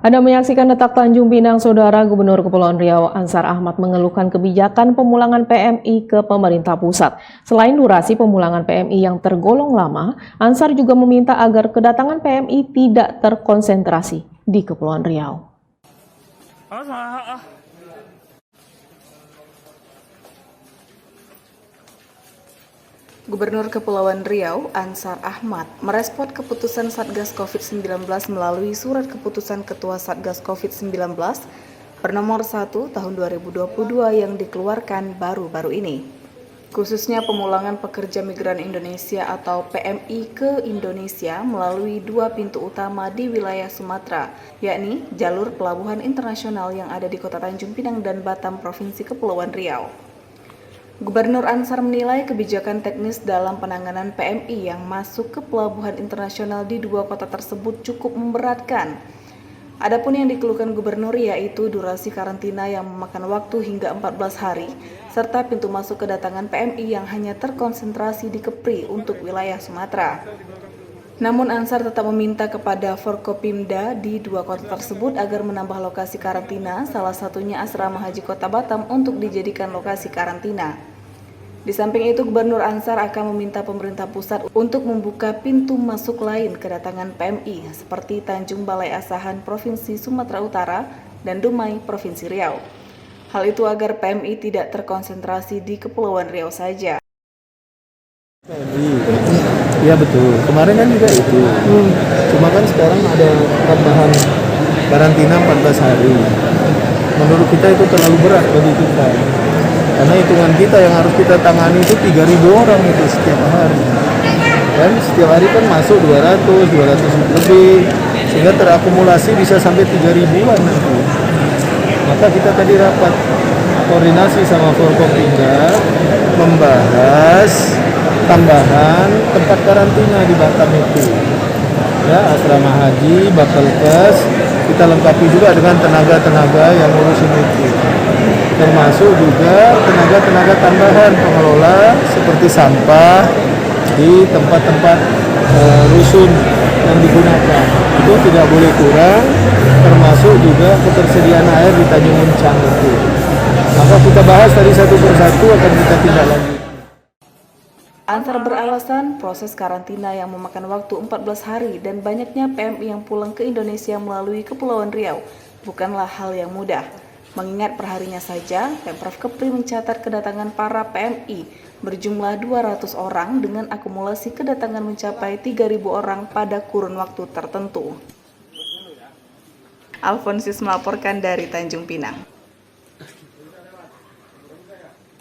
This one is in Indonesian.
Anda menyaksikan Detak Tanjung Pinang, Saudara. Gubernur Kepulauan Riau Ansar Ahmad mengeluhkan kebijakan pemulangan PMI ke pemerintah pusat. Selain durasi pemulangan PMI yang tergolong lama, Ansar juga meminta agar kedatangan PMI tidak terkonsentrasi di Kepulauan Riau. Gubernur Kepulauan Riau, Ansar Ahmad, merespon keputusan Satgas COVID-19 melalui Surat Keputusan Ketua Satgas COVID-19 bernomor 1 tahun 2022 yang dikeluarkan baru-baru ini. Khususnya pemulangan pekerja migran Indonesia atau PMI ke Indonesia melalui dua pintu utama di wilayah Sumatera, yakni jalur pelabuhan internasional yang ada di Kota Tanjung Pinang dan Batam, Provinsi Kepulauan Riau. Gubernur Ansar menilai kebijakan teknis dalam penanganan PMI yang masuk ke pelabuhan internasional di dua kota tersebut cukup memberatkan. Adapun yang dikeluhkan gubernur yaitu durasi karantina yang memakan waktu hingga 14 hari, serta pintu masuk kedatangan PMI yang hanya terkonsentrasi di Kepri untuk wilayah Sumatera. Namun Ansar tetap meminta kepada Forkopimda di dua kota tersebut agar menambah lokasi karantina, salah satunya Asrama Haji Kota Batam untuk dijadikan lokasi karantina. Di samping itu, Gubernur Ansar akan meminta pemerintah pusat untuk membuka pintu masuk lain kedatangan PMI seperti Tanjung Balai Asahan Provinsi Sumatera Utara dan Dumai Provinsi Riau. Hal itu agar PMI tidak terkonsentrasi di Kepulauan Riau saja. Iya betul, kemarin kan juga itu. Cuma kan sekarang ada tambahan karantina 14 hari. Menurut kita itu terlalu berat bagi kita. Karena hitungan kita yang harus kita tangani itu 3.000 orang itu setiap hari. Dan setiap hari kan masuk 200 lebih. Sehingga terakumulasi bisa sampai 3.000-an nanti. Maka kita tadi rapat koordinasi sama Forkopimda membahas tambahan tempat karantina di Batam itu. Ya, asrama haji, Bakelkes, kita lengkapi juga dengan tenaga-tenaga yang ngurusin itu. Termasuk juga tenaga-tenaga tambahan pengelola seperti sampah di tempat-tempat rusun yang digunakan. Itu tidak boleh kurang, termasuk juga ketersediaan air di Tanjung Uncang itu. Maka kita bahas tadi satu persatu akan kita tindak lanjut. Ansar beralasan proses karantina yang memakan waktu 14 hari dan banyaknya PMI yang pulang ke Indonesia melalui Kepulauan Riau bukanlah hal yang mudah. Mengingat perharinya saja, Pemprov Kepri mencatat kedatangan para PMI berjumlah 200 orang dengan akumulasi kedatangan mencapai 3.000 orang pada kurun waktu tertentu. Alfonsius melaporkan dari Tanjung Pinang.